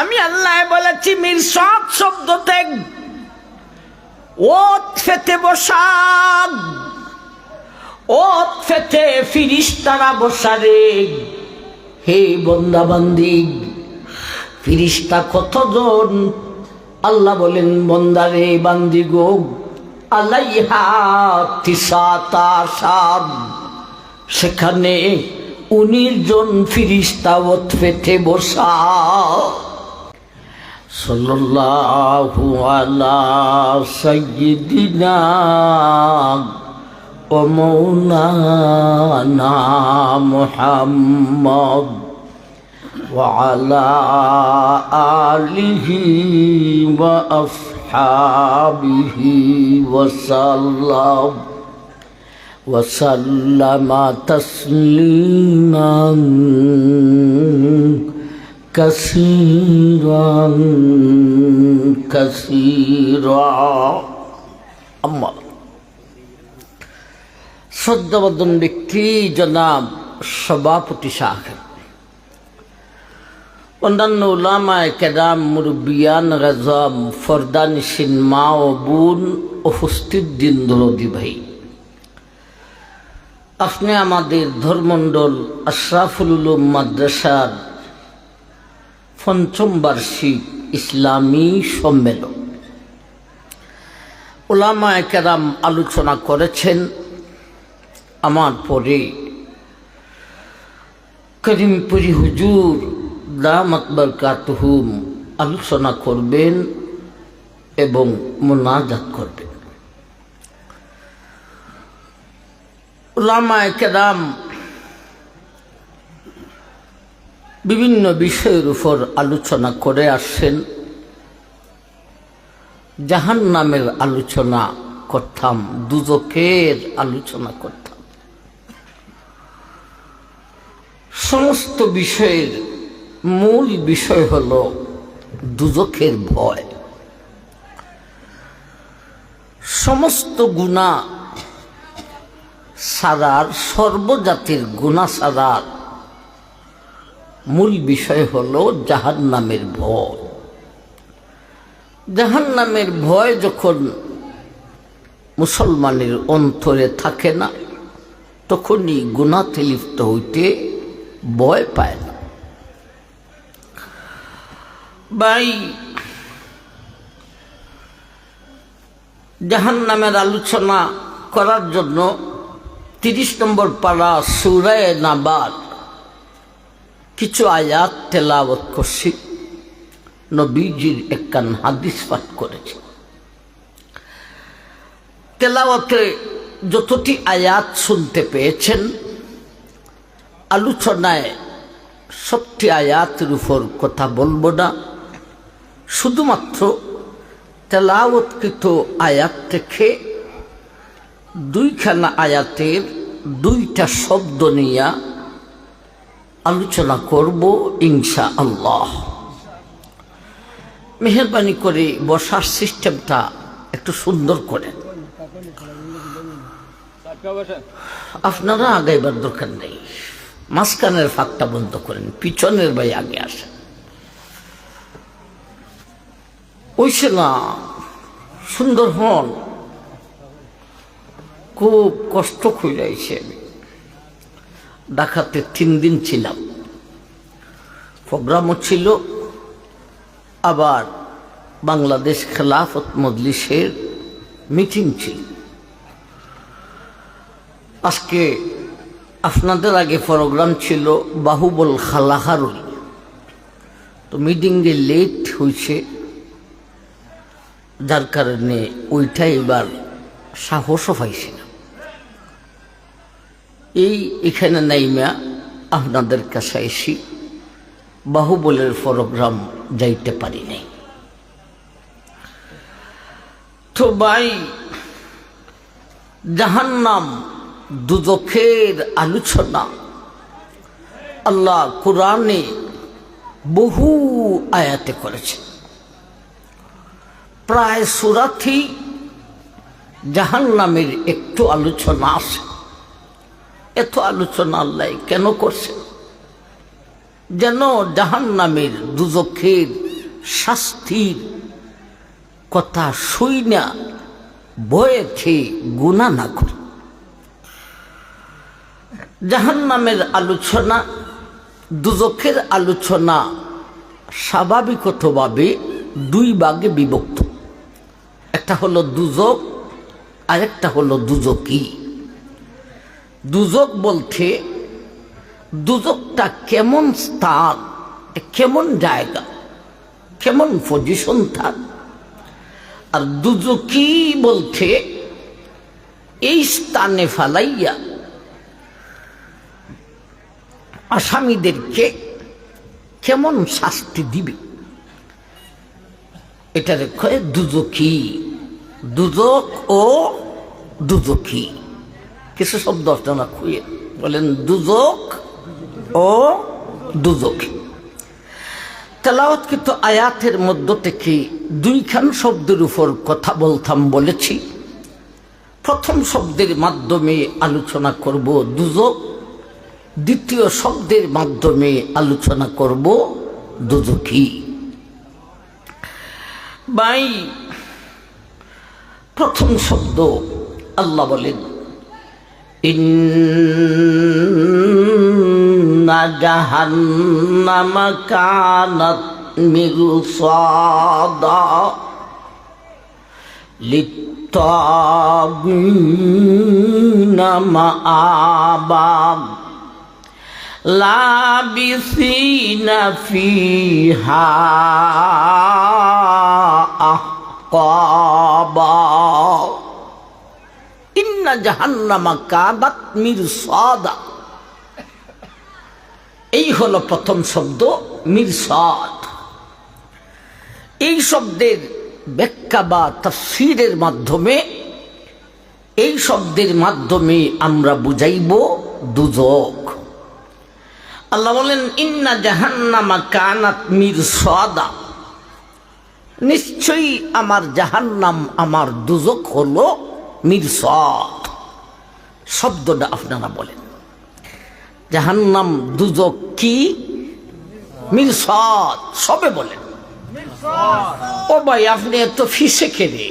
আমি আল্লাহ বলেছি মিরসাদ শব্দতে ওত ফেতে বসা, ওত ফেতে ফিরিস্তারা বসারে। হে বন্দা বান্দি, ফিরিস্তা কতজন? আল্লাহ বলেন বন্দারে বান্দি গো, আলাইহা তিসাতা আশার, সেখানে 19 জন ফিরিস্তা ওত ফেতে বসা। সাল্লাল্লাহু আলা সাইয়্যিদিনা ওয়া মাওলানা মুহাম্মদ ওয়া আলা আলিহি ওয়া আসহাবিহি ওয়া সাল্লাম ওয়া সাল্লামা তাসলিমান কাসীরান কাসীরা। আম্মা শ্রদ্ধাবর্ধন ব্যক্তি জনাব সভাপতি সাহেব, অন্যান্য উলামায়ে কেরাম, মুরব্বিয়ান গাজম, ফরদানিশিন মা ও বোন, উপস্থিত দিন দরদি ভাই, আপনি আমাদের ধর্মমণ্ডল আশরাফুল উলুম মাদ্রাসার ৫ম বার্ষিক ইসলামী সম্মেলন, উলামায়ে কেরাম আলোচনা করেছেন। আমার পরে করিমপুরি হুজুর দামাত বরকাতুহুম আলোচনা করবেন এবং মুনাজাত করবেন। উলামায়ে কেরাম বিভিন্ন বিষয়ের উপর আলোচনা করে আসছেন। জাহান্নামের আলোচনা করতাম, দুজকের আলোচনা করতাম। সমস্ত বিষয়ের মূল বিষয় হল দুজকের ভয়। সমস্ত গুনাহ সারার, সর্বজাতির গুনাহ সারার মূল বিষয় হল জাহান্নামের ভয়। জাহান্নামের ভয় যখন মুসলমানের অন্তরে থাকে না, তখনই গুনাহে লিপ্ত হইতে ভয় পায় না। ভাই, জাহান্নামের আলোচনা করার জন্য 30 নম্বর পারা সূরা নাবার কিছু আয়াত তেলাওয়াত করছি, নবীজির একখান হাদিস পাঠ করেছি। তেলাওয়াতে যতটি আয়াত শুনতে পেয়েছেন, আলোচনায় সবটি আয়াতের উপর কথা বলবো না, শুধুমাত্র তেলাওয়াতকৃত আয়াত থেকে 2খানা আয়াতের 2টা শব্দ নিয়ে আলোচনা করব ইনশাআল্লাহ। মেহেরবানি করে বসার সিস্টেমটা একটু সুন্দর করেন। আপনারা আগাইবার দরকার নেই, মাঝখানের ফাঁকটা বন্ধ করেন, পিছনের ভাই আগে আসেন। ওইসে না, সুন্দর হন। খুব কষ্ট খুঁজাইছে। আমি ঢাকাতে 3 দিন ছিলাম, প্রোগ্রামও ছিল, আবার বাংলাদেশ খেলাফত মজলিসের মিটিং ছিল। আজকে আপনাদের আগে প্রোগ্রাম ছিল বাহুবল খালাহারুল, তো মিটিংয়ে লেট হয়েছে, যার কারণে ওইটা এবার সাহসও পাইছি না। এখানে নাইমা আপনাদের কাছে এসি বাহুবলের প্রোগ্রাম যাইতে পারি নাই। তো ভাই, জাহান্নাম দুজখের আলোচনা আল্লাহ কোরআনে বহু আয়াতে করেছে। প্রায় সূরাতেই জাহান্নামের একটু আলোচনা আছে। এত আলোচনা আল্লাহ কেন করছে? যেন জাহান্নামের দুজখের শাস্তির কথা শুইনা ভয়ে খেয়ে গুনাহ না করি। জাহান্নামের আলোচনা, দুজখের আলোচনা স্বাভাবিকভাবে দুই ভাগে বিভক্ত। একটা হলো দুজক, আরেকটা হলো দুজকি। দুজক বলতে দুজকটা কেমন স্থান, কেমন জায়গা, কেমন পজিশন থাক। আর দুজকি বলতে এই স্থানে ফালাইয়া আসামিদেরকে কেমন শাস্তি দিবে, এটারে কয় দুজকি। দুজক ও দুজকি কিছু শব্দ আপনারা খুঁয়ে বলেন, দুজক ও দুজকি। তেলাওয়াতকৃত আয়াতের মধ্য থেকে দুইখান শব্দের উপর কথা বলতাম বলেছি। প্রথম শব্দের মাধ্যমে আলোচনা করব দুজক, দ্বিতীয় শব্দের মাধ্যমে আলোচনা করব দুজকি। ভাই, প্রথম শব্দ আল্লাহ বলেন ইন্না জাহান্নামা কানাত মিরসাদা লিত্তাগিনা মাআবা লাবিসিনা ফিহা আহকাবা। ইন্না জাহান্নামা কানাত মিরসাদা, এই হলো প্রথম শব্দ মিরসাদ। এই শব্দের ব্যাখ্যা বা তাফসীরের মাধ্যমে, এই শব্দের মাধ্যমে আমরা বুঝাইব দুজক। আল্লাহ বলেন ইন্না জাহান্নামা কানাত মিরসাদা, নিশ্চয়ই আমার জাহান্নাম, আমার দুজক হলো মিরসাদ। শব্দটা আপনারা বলেন, জাহান্নাম দুজক কি? মিরসাদ। সবে বলেন। ও ভাই, আপনি এত ফিসে খেলে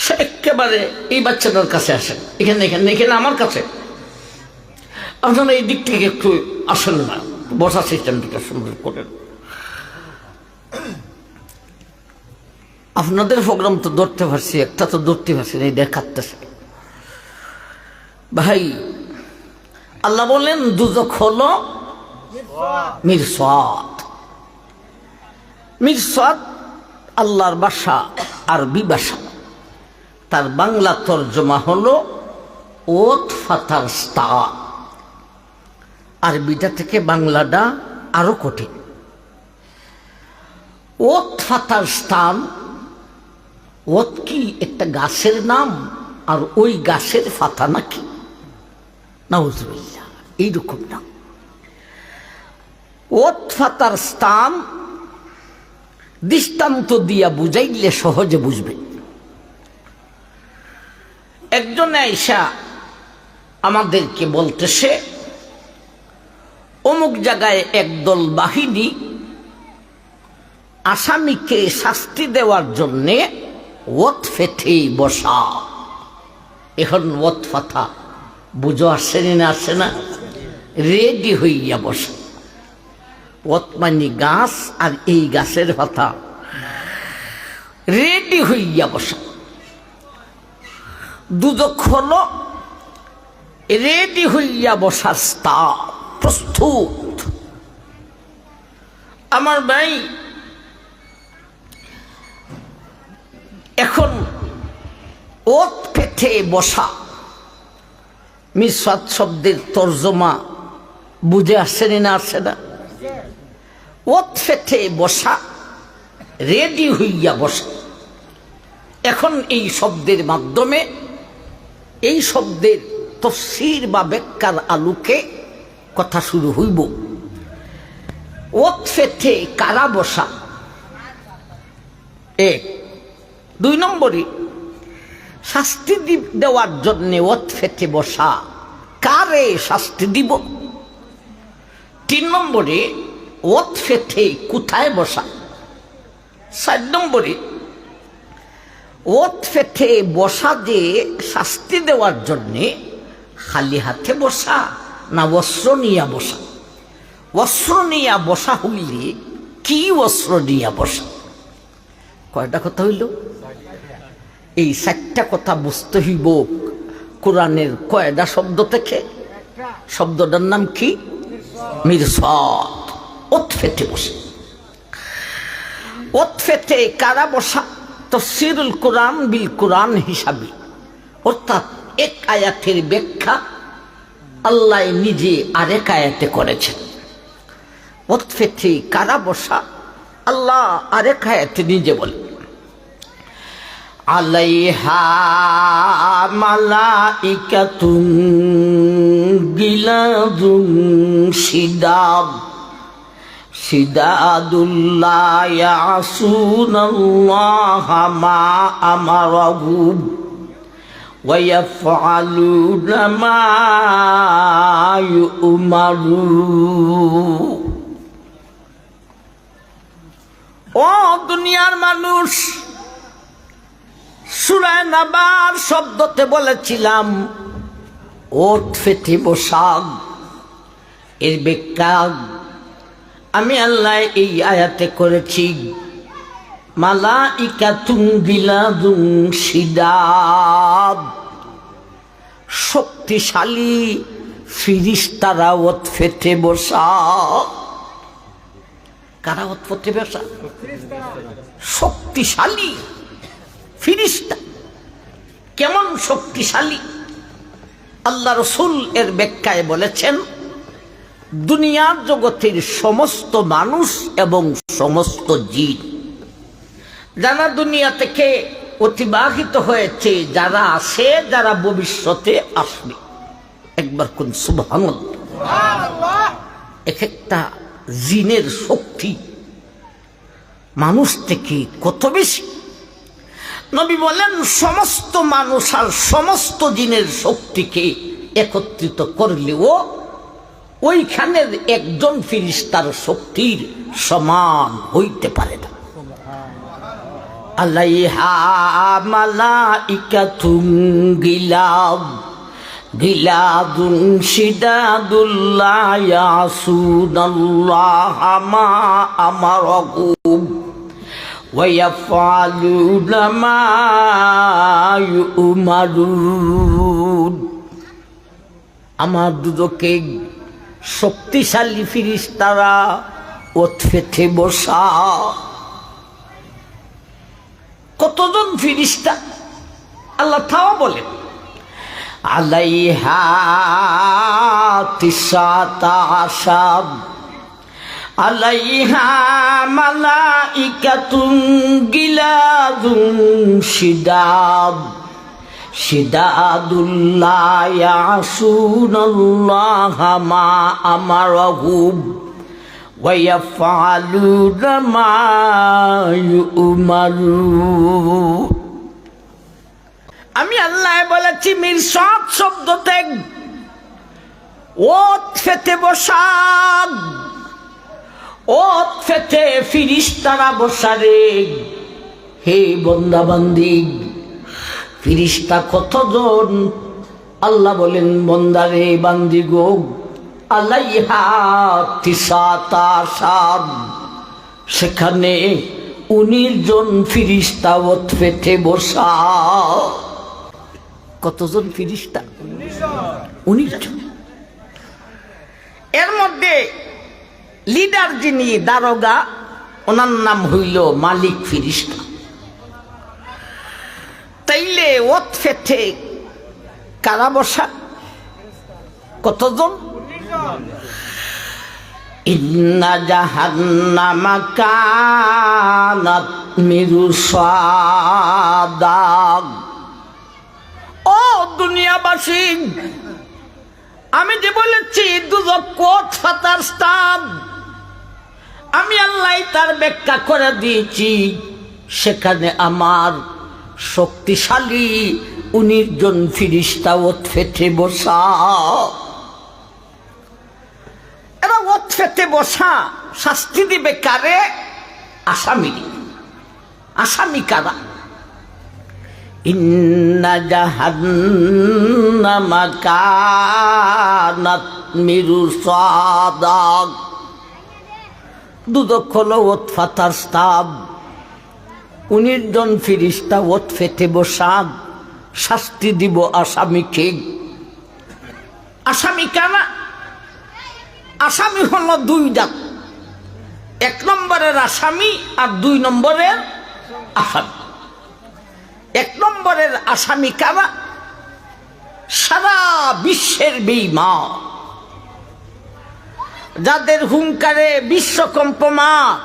সে একেবারে এই বাচ্চাটার কাছে আসেন, এখানে এখানে এখানে আমার কাছে। আপনারা এই দিক থেকে একটু আসেন না, বসার সিস্টেমটা সুন্দর করেন। আপনাদের প্রোগ্রাম তো ধরতে পারছি, একটা তো ধরতে পারছি না, এই দেখাতেছে। ভাই, আল্লাহ বলেন দুজক হলো মিরসাদ। মিরসাদ আল্লাহর ভাষা, আরবি ভাষা। তার বাংলা তর্জমা হলো ওত ফাতার স্থান। আরবিটা থেকে বাংলাটা আরো কঠিন। ওত ফাতার স্থান, ওত কি একটা গাছের নাম, আর ওই গাছের ফাতা নাকি? নাউজুবিল্লাহ, এইরকম না। ওত ফাতার স্থান দৃষ্টান্ত দিয়া বুঝাইলে সহজে বুঝবে। একজন আয়েশা আমাদেরকে বলতেছে, অমুক জায়গায় একদল বাহিনী আসামিকে শাস্তি দেওয়ার জন্যে ওত ফেটে বসা। এখন ওত ফাতা বুঝো আসেনি না, আসে না? রেডি হইয়া বসা। ওত মানে গাছ, আর এই গাছের পাতা রেডি হইয়া বসা। দুজক হলো রেডি হইয়া বসার স্থান, প্রস্তুত। আমার ভাই, এখন ওত পেটে বসা মিরসাদ শব্দের তর্জমা বুঝে আসেনি না, আসে না? ওত পেটে বসা, রেডি হইয়া বসা। এখন এই শব্দের মাধ্যমে, এই শব্দের তাফসীর বা ব্যাখ্যার আলোকে কথা শুরু হইব। ওত পেটে কারা বসা, এক। দুই নম্বরে শাস্তি দেওয়ার জন্য ওত পেটে বসা, কারে শাস্তি দিব। তিন নম্বরে ওত পেটে কোথায় বসা, 4 নম্বরে ওত ফেটে বসা যে শাস্তি দেওয়ার জন্যে খালি হাতে বসা না অস্ত্র নিয়ে বসা? অস্ত্র নিয়ে বসা হইলে কি অস্ত্র নিয়ে বসা? কয়টা কথা হইল? এই 4টা কথা বুঝতে হইব কোরআনের কয়টা শব্দ থেকে। শব্দটার নাম কি? মিরসাদ। ওত ফেটে বসে। ওত ফেটে কারা বসা? তাফসীরুল কোরআন বিল কোরআন হিসাবে, অর্থাৎ এক আয়াতের ব্যাখ্যা আল্লাহ নিজে আরেক আয়াতে করেছেন। ওত ফেটে কারা বসা আল্লাহ আরেক আয়াতে নিজে বলে, আলাইহা মালাইকাতুন গিলাদুন শিদাদ শিদাদুল্লাহ ইয়াসুনাল্লাহা মা আমারাহুম ওয়া ইয়াফআলুনা মা ইউমারুন। ও দুনিয়ার মানুষ, সূরা নাবার শব্দতে বলেছিলাম ওত ফেটে বসা। এর ব্যাখ্যা আমি আল্লাহ এই আয়াতে করেছি, মালাইকাতুন গিলাদুন শিদাদ, শক্তিশালী ফিরিস্তারা ওত ফেটে বসা। কারা ওত ফেটে বসা? শক্তিশালী ফিরিস্তা। কেমন শক্তিশালী? আল্লাহ রসুল এর ব্যাখ্যায় বলেছেন, দুনিয়ার জগতের সমস্ত মানুষ এবং সমস্ত জিন যারা দুনিয়া থেকে অতিবাহিত হয়েছে, যারা আছে, যারা ভবিষ্যতে আসবে, একবার কোন সুবহানাল্লাহ। এক একটা জিনের শক্তি মানুষ থেকে কত বেশি। নবী বলেন, সমস্ত মানুষ আর সমস্ত জিনের শক্তিকে একত্রিত করলেও ওইখানের একজন ফিরিস্তার শক্তির সমান হইতে পারে না। আলাইহা মালাইকাতুন গিলাদ গিলাদুন শিদাদুল্লাহ ইয়াসুনাল্লাহা মা আমারাহুম ওয়া ইয়াফআলুনা মা ইউমারুন। আমার দুদকে শক্তিশালী ফিরিস্তারা ওত ফেটে বসা। কতজন ফিরিস্তা? আল্লাহ তাও বলেন, আলাইহা তিসাতা আশাব আলাইহা মালাইকাতুন গিলাদুন শিদাদ শিদাদুল্লাহ ইয়াসুনাল্লাহা মা আমারাহুম ওয়া ইয়াফআলুনা মা ইউমারুন। আমি আল্লাহ বলেছি, মিরসাদ শব্দতে ওত ফেটে বসা, ওত ফেটে ফিরিস্তারা বসারে। হে বান্দা বান্দি, ফিরিস্তা কতজন? আল্লাহ বলেন, বান্দারে বান্দি গো, আলাইহা তিসাতা আশাব, সেখানে 19 জন ফিরিস্তা ওত ফেটে বসা। কতজন ফিরিস্তা? 19 জন। এর মধ্যে লিডার যিনি, দারোগা, ওনার নাম হইল মালিক ফিরিস্তা। তাইলে ওত ফেটে কারা বসা? কতজন? ইন্না জাহান্নামা কানাত মিরসাদা। ও দুনিয়াবাসী, আমি যে বলেছি দুজক ওত ফাতার স্থান, আমি আল্লাহ তার ব্যাখ্যা করে দিয়েছি। সেখানে আমার শক্তিশালী 19 জন ফিরিস্তা ওত ফেটে বসা। এরা ওত ফেটে বসা শাস্তি দিবে কারে? আসামিরি। আসামি কারা? ইন্না জাহান্নামা কানাত মিরসাদা, দুদক হলো ওত ফাতার স্তাব। 19 জন ফিরিস্তা ওত ফেটে বসা, শাস্তি দিব আসামিকে। আসামি কারা? আসামি হলো 2 জাত, 1 নম্বরের আসামি আর 2 নম্বরের আসামি। 1 নম্বরের আসামি কারা? সারা বিশ্বের বেঈমান, যাদের হুঙ্কারে বিশ্ব কম্পমান।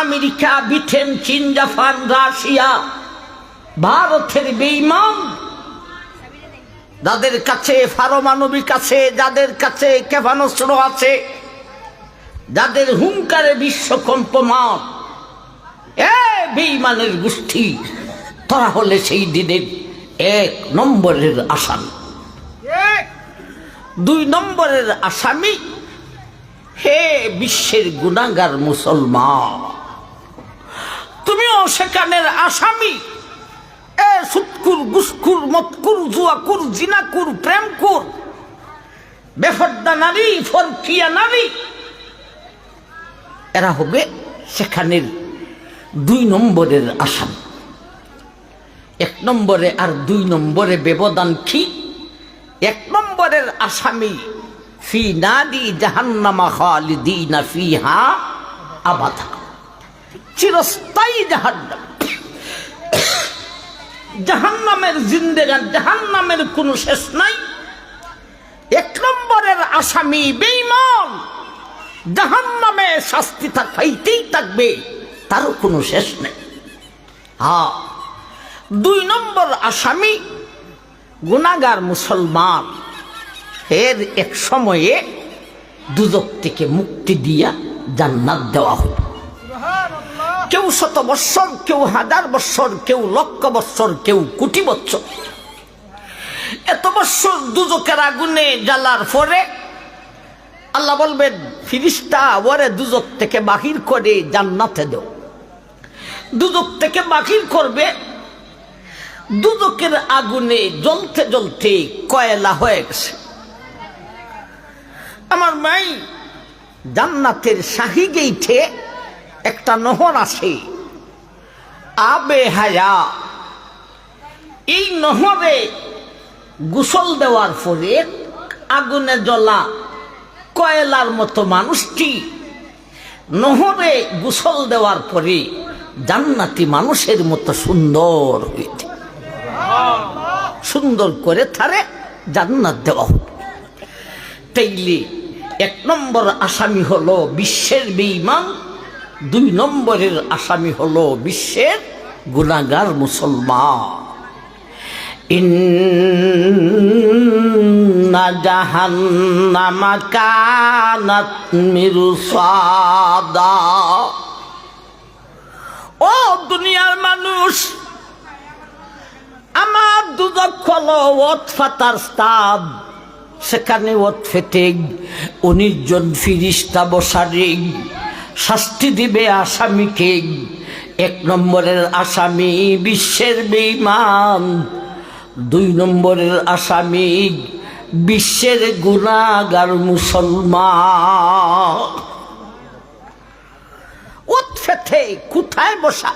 আমেরিকা, ব্রিটেন, চীন, জাপান, রাশিয়া, ভারতের বেঈমান, যাদের কাছে পারমাণবিক আছে, যাদের কাছে ক্ষেপণাস্ত্র আছে, যাদের হুঙ্কারে বিশ্ব কম্পমান, বেঈমানের গোষ্ঠী, তারা হলে সেই দিনের 1 নম্বরের আসামি। 2 নম্বরের আসামি, হে বিশ্বের গুনাহগার মুসলমান, তুমিও সেখানের আসামি। সুৎকুর, ঘুষখোর, মদকুর, জুয়াকুর, জিনাকুর, প্রেমকুর, বেফর্দা নারী, ফরকিয়া নারী, এরা হবে সেখানের 2 নম্বরের আসামি। 1 নম্বরে আর 2 নম্বরে ব্যবধান কি? 1 নম্বরের আসামি ফি নারি জাহান্নামা খালিদিনা ফিহা আবাদা, চিরস্থায়ী জাহান্নাম। জাহান্নামের জিন্দেগান, জাহান্নামের কোনো শেষ নাই। 1 নম্বরের আসামি বেঈমান, জাহান্নামে শাস্তি পাইতেই থাকবে, তারও কোনো শেষ নেই। 2 নম্বর আসামি গুনাহগার মুসলমান, এর এক সময়ে দুজক থেকে মুক্তি দিয়া জান্নাত দেওয়া হবে। কেউ 100 বৎসর, কেউ 1000 বৎসর, কেউ 1,00,000 বৎসর, কেউ কোটি বৎসর। এত বৎসর দুজকের আগুনে জ্বালার পরে আল্লাহ বলবেন, ফিরিস্তা ওরে দুজক থেকে বাহির করে জান্নাতে দাও। দুজক থেকে বাহির করবে, দুজকের আগুনে জ্বলতে জ্বলতে কয়লা হয়ে গেছে। আমার মাই, জান্নাতের শাহী গেইটে একটা নহর আছে, আবে হায়া। এই নহরে গোসল দেওয়ার পরে আগুনে জ্বলা কয়লার মতো মানুষটি নহরে গোসল দেওয়ার পরে জান্নাতি মানুষের মতো সুন্দর হইতে, সুন্দর করে তারে জান্নাত দেওয়া হবে। তাইলে 1 নম্বর আসামি হলো বিশ্বের বেঈমান, 2 নম্বরের আসামি হলো বিশ্বের গুনাহগার মুসলমান। ইন্না জাহান্নামা কানাত মিরসাদা। ও দুনিয়ার মানুষ, আমার দুজক হলো ওত ফাতার স্তাব। সেখানে ওত ফেটে 19 জন ফিরিস্তা বসারে শাস্তি দিবে আসামিকে। 1 নম্বরের আসামি বিশ্বের বেঈমান, 2 নম্বরের আসামি বিশ্বের গুনাহগার মুসলমান। ওত ফেটে কোথায় বসা?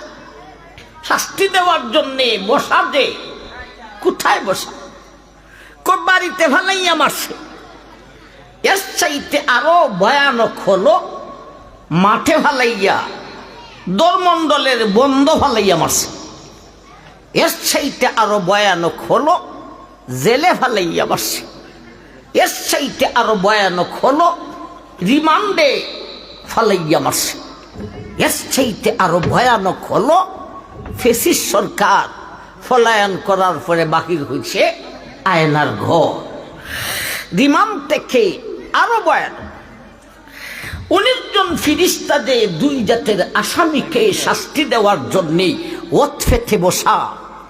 শাস্তি দেওয়ার জন্যে বসা, যে কোথায় বসা? বাড়িতে ভালাইয়া মারছে। এর চাইতে আরো ভয়ানক হলো মাঠে ভালাইয়া, দরমন্ডলের বন্ধ ভালাইয়া মারছে। এর চাইতে আরো ভয়ানক হলো জেলে ভালাইয়া মারছে। এর চাইতে আরো ভয়ানক হলো রিমান্ডে ফালাইয়া মারছে। এর চাইতে আরো ভয়ানক হলো ফেসিস সরকার পলায়ন করার পরে বাহির হয়েছে আয়নার ঘর। রিমান্ড থেকে আরো ভয়ানক। 19 জন ফিরিস্তা যে 2 জাতের আসামিকে শাস্তি দেওয়ার জন্য ওত ফেটে বসা।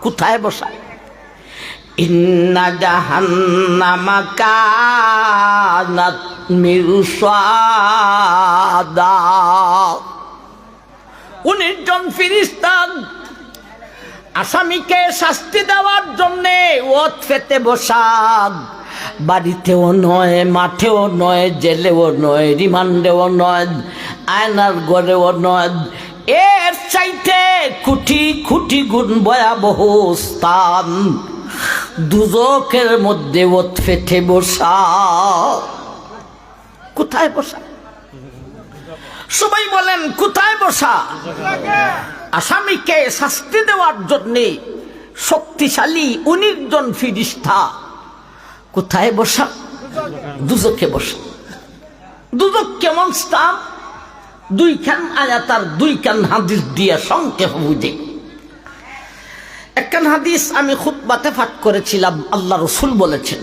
কোথায় বসা? ইন্না জাহান্নামা কানাত মিরসাদা। 19 জন ফেরেশতা আসামিকে শাস্তি দেওয়ার জন্য ওত পেতে বসা। বাড়িতেও নয়, মাঠেও নয়, জেলেও নয়, রিমান্ডেও নয়, আয়নার ঘরেও নয়, এর চাইতে কোটি কোটি গুণ ভয়াবহ স্থান দুজকের মধ্যে ওত পেতে বসা। কোথায় বসা? সবাই বলেন কোথায় বসা? আসামিকে শাস্তি দেওয়ার জন্য শক্তিশালী 19 জন ফেরেশতা কোথায় বসা? দুজকে বসা। দুজক কেমন স্থান? 2 খান আয়াত আর 2 খান হাদিস দিয়ে সংক্ষেপ বুঝে। একখান হাদিস আমি খুতবাতে পাঠ করেছিলাম। আল্লাহ রাসূল বলেছেন,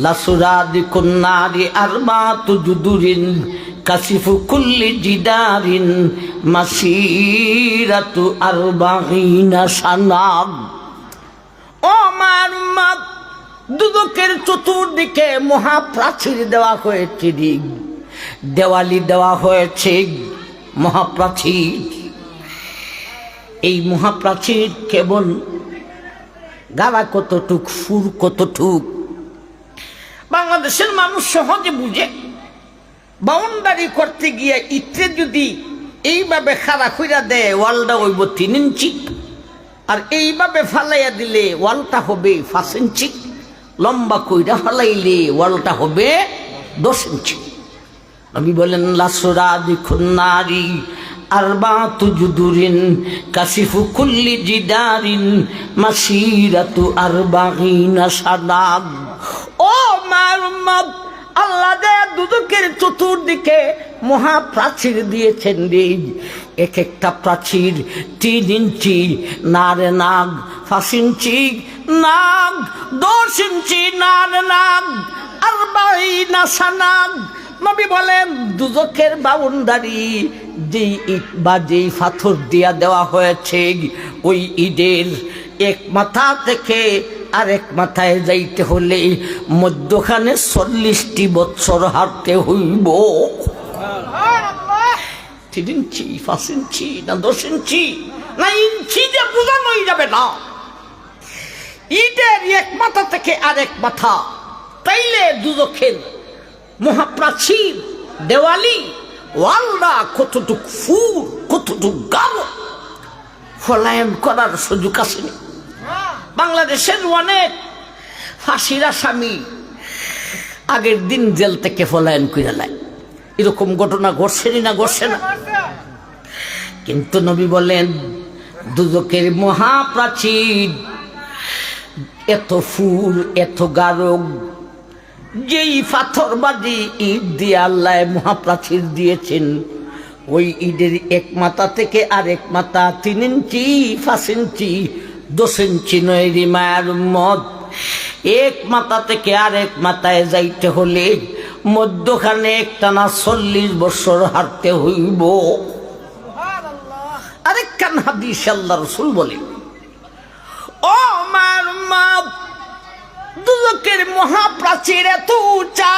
লাসুরাদিকুন নারি আরবাতু জুদুরিন কাশিফু কুল্লি জিদারিন মাসিরাতু আরবাঈনা সানাব। ও আমার উম্মত, দুদকের চতুর্দিকে মহাপ্রাচীর দেওয়া হয়েছে, দেওয়ালি দেওয়া হয়েছে, মহাপ্রাচীর। এই মহাপ্রাচীর কেবল গাড়া কতটুক, ফুর কতটুক, বাংলাদেশের মানুষ সহজে বুঝে। বাউন্ডারি করতে গিয়ে ইটে যদি এইভাবে খাড়া কইরা দেয়, ওয়ালটা হইব 3 ইঞ্চি, আর এইভাবে ফালাইয়া দিলে ওয়ালটা হবে 5 ইঞ্চি, লম্বা কইরা ফালাইলে ওয়ালটা হবে 10 ইঞ্চি। আমি বলেন লাসুরাদিকুন নারি আরবাতু জুদুরিন কাশিফু কুল্লি জিদারিন মাসিরাতু আরবাঈনা সানাব। ও আমার উম্মত, আল্লাহ দে দুদকের চতুর্দিকে মহাপ্রাচীর দিয়েছেন রে। এক একটা প্রাচীর 3 ইঞ্চি, নারে নাগ 5 ইঞ্চি, নাগ 10 ইঞ্চি, নারে নাগ আরবাঈনা সানাব। নবী বলেন দুজকের বাউন্ডারি যেই ইট বা যেই পাথর দিয়া দেওয়া হয়েছে, ওই ইটের এক মাথা থেকে আরেক মাথায় যাইতে হলে মধ্যখানে 40টি বৎসর হাঁটতে হইব। 3 ইঞ্চি, 5 ইঞ্চি না 10 ইঞ্চি না ইঞ্চি যে বোঝানোই যাবে না। ইটের এক মাথা থেকে আরেক মাথা, তাইলে দুজকের মহাপ্রাচীর দেওয়ালি ওয়ালরা কতটুক ফুর, কতটুক গাঢ়, ফলায়ন করার সুযোগ আসেনি। বাংলাদেশের অনেক ফাঁসির আসামি আগের দিন জেল থেকে পলায়ন করে নেয়। এরকম ঘটনা ঘটছেনি না? ঘটছে না? কিন্তু নবী বলেন দুদকের মহাপ্রাচীর এত ফুল, এত গাঢ়, যেই পাথরবাদী ইট দিয়ে আল্লাহ মহাপ্রাচীর দিয়েছেন, ওই ইটের এক মাথা থেকে আরেক মাথা 3 ইঞ্চি, 5 ইঞ্চি, 10 ইঞ্চি নয় রে মায়ের উম্মত। এক মাথা থেকে আরেক মাথায় যাইতে হলে মধ্যখানে একটানা 40 বছর হাঁটতে হইব। আরেকখান হাদিস আল্লাহ রাসূল বলে, ও মায়ের উম্মত, দুদকের মহাপ্রাচীর এত উঁচা,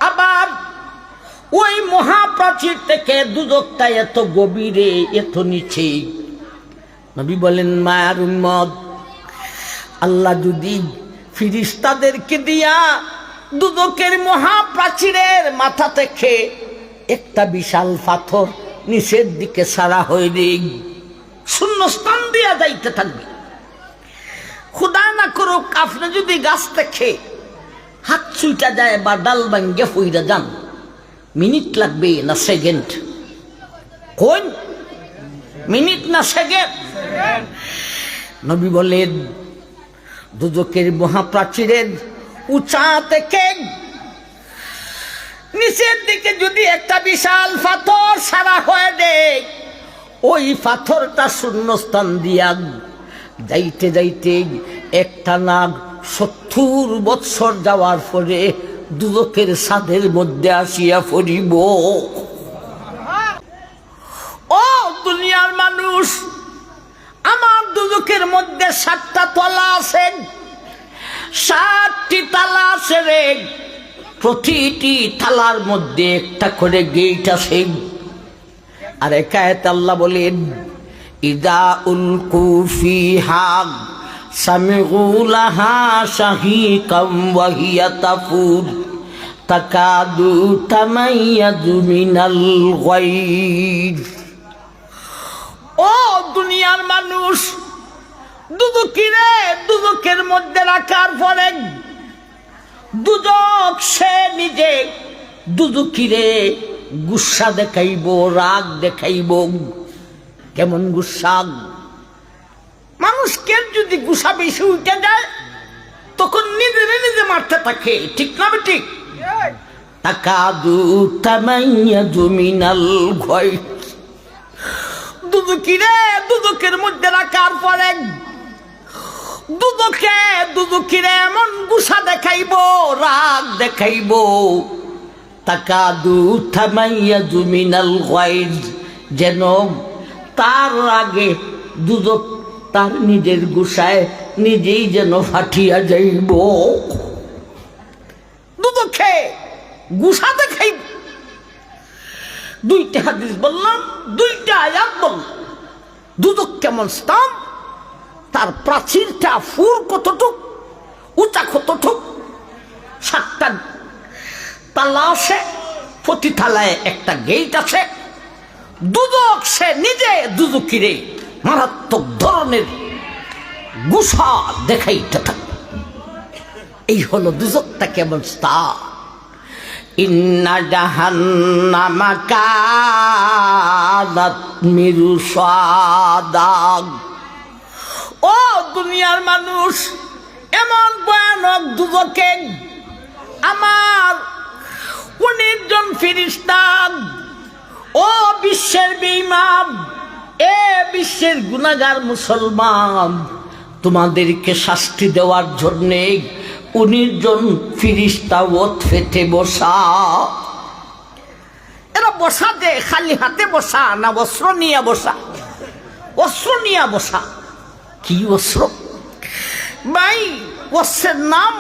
আবার ওই মহাপ্রাচীর থেকে দুদকটা এত গভীরে, এত নিচে। নবী বলেন মায়ার উম্মত, আল্লাহ যদি ফেরেশতাদেরকে দিয়া দুদকের মহাপ্রাচীরের মাথা থেকে একটা বিশাল পাথর নিচের দিকে সারা হইলে শূন্যস্থান দিয়া যাইতে থাকবে। খুদা না করুক আপনি যদি গাছ থেকে হাত ছুইটা যায় বা ডাল ভাঙ্গে ফুইরা যান, মিনিট লাগবে না সেকেন্ড? কোন মিনিট না সেকেন্ড? নবী বলেন দুদকের মহাপ্রাচীরের উঁচা থেকে নিচের দিকে যদি একটা বিশাল পাথর সারা হয়ে দেয়, ওই পাথরটা শূন্যস্থান দিয়া যাইতে যাইতে একটা নাগ 70 বৎসর যাওয়ার পরে দুদকের ছাদের মধ্যে আসিয়া পড়িব। ও দুনিয়ার মানুষ, আমার দুদকের মধ্যে 7টা তলা আছে, 7টি তালা আছে রে। প্রতিটি থালার মধ্যে একটা করে গেট আছে। আর একায়েত আল্লাহ বলেন ইদা উলকু ফিহা সামিউ লাহা শাহীকাম ওয়া হিয়া তাফুর তাকাদু তামাইয়াজু মিনাল গায়জ। ও দুনিয়ার মানুষ, দুদুকিরে দুদুকের মধ্যে রাখার পরে দুদক সে নিজে দুদুকিরে গুসা দেখাইব, রাগ দেখাইব। কেমন গুসা? মানুষকে যদি গুসা বেশি উঠে যায় তখন নিজে নিজে মারতে থাকে, ঠিক না ঠিক? তাকাদু তামাইয়াজু মিনাল গায়জ। দুদুকিরে দুদকের মধ্যে রাখার পরে দুদুকিরে এমন গুসা দেখাইব, রাগ দেখাইব। তাকাদু তামাইয়াজু মিনাল গায়জ, যেন তার রাগে দুদক তার নিজের গুসায় নিজেই যেন ফাটিয়া যাইব। দুদকে গুসা দেখাইব। দুইটা হাদিস বললাম, দুইটা আয়াত বললাম। দুদক কেমন স্থান, তার প্রাচীরটা ফুর কতটুক, উঁচা কতটুক, 7টা তালা আছে, প্রতি তালায় একটা গেট আছে। দুদক সে নিজে দুদুকিরে মারাত্মক ধরনের গুসা দেখাইতে থাকে। এই হলো দুদকটা কেমন স্থান। ইন্না জাহান্নামা কানাত মিরসাদা। ও দুনিয়ার মানুষ, এমন ভয়ানক দুদকে আমার 19 জন ফেরেশতা, ও বিশ্বের বেঈমান, এ বিশ্বের গুনাহগার মুসলমান, তোমাদেরকে শাস্তি দেওয়ার জন্যে 19 জন ফেরেশতা ওত ফেটে বসা। এরা বসা যে খালি হাতে বসা না অস্ত্র নিয়ে বসা? অস্ত্র নিয়ে বসা। কি অস্ত্র ভাই? অস্ত্রের নাম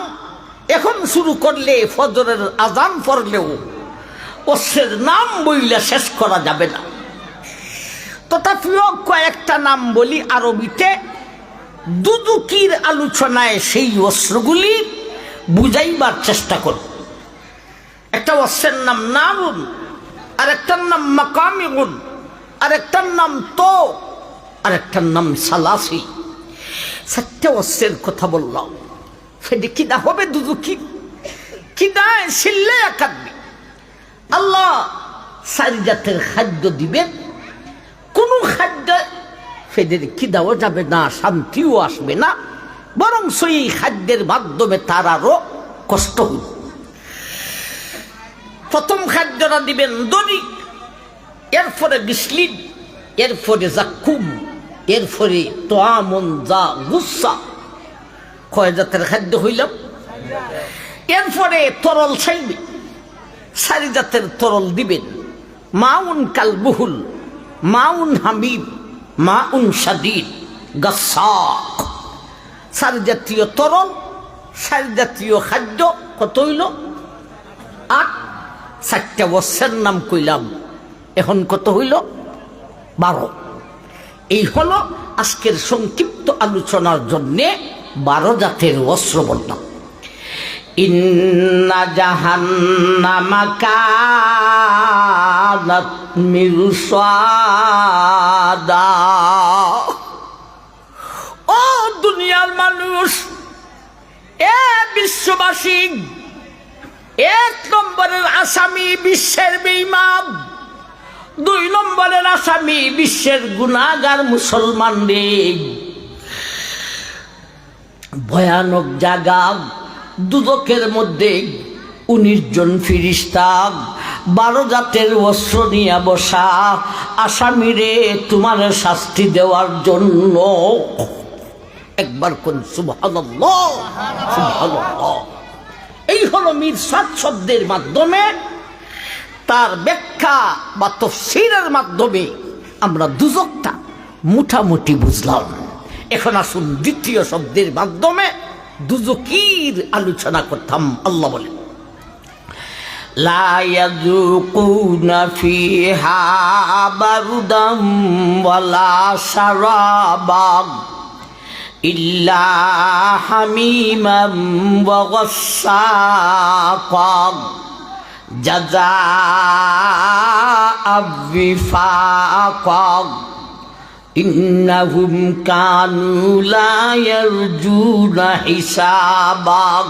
এখন শুরু করলে ফজরের আজান পড়লেও অস্ত্রের নাম বইলে শেষ করা যাবে না। তথাপিও কয়েকটা নাম বলি আরবিতে, দুদুকির আলোচনায় সেই অস্ত্রগুলি বুঝাইবার চেষ্টা করব। একটা অস্ত্রের নাম নারুন, আর একটার নাম মাকামিগুন, আর একটার নাম তো, আর একটার নাম সালাসি। 7টা অস্ত্রের কথা বললাম। সেটি কিনা হবে দুদুকি, কিনায় ছিললে একাডমি। আল্লাহ 4 জাতের খাদ্য দিবেন। কোন খাদ্য ফেদের খিদাও যাবে না, শান্তিও আসবে না, বরং সেই খাদ্যের মাধ্যমে তার আরো কষ্ট হইল। প্রথম খাদ্যটা দিবেন দড়ি, এরপরে বিসলিন, এরপরে জাকুম, এরপরে তোয়ামন যা গুসা। কয় জাতের খাদ্য হইলাম? এরপরে তরল চাইবে, 4 জাতের তরল দিবেন। মাউন কালবুহুল, মাউন হামিদ, মাউন শাদীদ, গাসাক। 4 জাতীয় তরল, 4 জাতীয় খাদ্য। কত হইল? 8। 4টা বস্ত্রের নাম কইলাম, এখন কত হইল? 12। এই হলো আজকের সংক্ষিপ্ত আলোচনার জন্যে 12 জাতের অস্ত্র বললাম। ইন্না জাহান্নামা কানাত মিরসাদা। ও দুনিয়ার মানুষ, এ বিশ্ববাসী, 1 নম্বরের আসামি বিশ্বের বেঈমান, 2 নম্বরের আসামি বিশ্বের গুনাহগার মুসলমানদের। ভয়ানক জায়গা দুদকের মধ্যে 19 জন ফেরেশতা 12 জাতের অস্ত্র নিয়ে বসা, আসামিরে তোমার শাস্তি দেওয়ার জন্য। একবার কোন সুবহানাল্লাহ, সুবহানাল্লাহ। এই হলো মিরসাদ শব্দের মাধ্যমে, তার ব্যাখ্যা বা তাফসীরের মাধ্যমে আমরা দুজকটা মোটামুটি বুঝলাম। এখন আসুন দ্বিতীয় শব্দের মাধ্যমে দুজকির আলোচনা করতাম। আল্লাহ বলেন লা ইয়াযুকুনা ফিহা বারদাম ওয়ালা শারাবান ইল্লা হামিমাম ওয়া গাসসাকান জাযাআ বিফাকান ইন্নাহুম কানু লা ইয়ারজুনা হিসাবান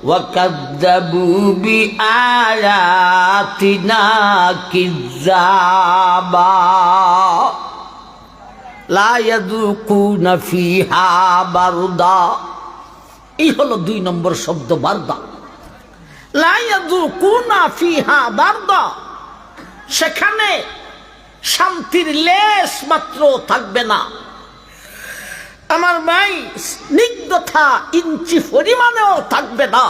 ওয়া কাযযাবু বিআয়াতিনা কিযযাবা লা ইয়াযুকুনা ফিহা বারদা। এই হলো 2 নম্বর শব্দ বারদা। লা ইয়াযুকুনা ফিহা বারদা, সেখানে শান্তির লেশ মাত্র থাকবে না। আমার ভাই, স্নিগ্ধতা ইঞ্চি পরিমাণেও থাকবে না,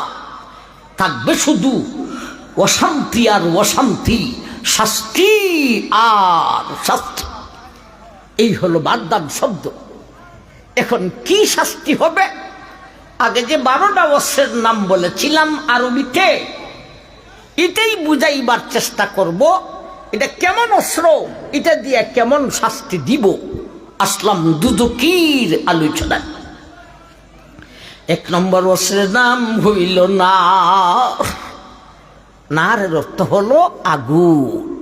থাকবে শুধু অশান্তি আর অশান্তি, শাস্তি আর শাস্তি। এই হলো বারদান শব্দ। এখন কি শাস্তি হবে? আগে যে 12টা অস্ত্রের নাম বলেছিলাম আরবিতে, এটাই বুঝাইবার চেষ্টা করব। এটা কেমন অস্ত্র, এটা দিয়ে কেমন শাস্তি দিব। আসলাম দুদকির আলোচনায়। 1 নম্বর অস্ত্রের নাম হইল নার। নারের অর্থ হলো আগুন।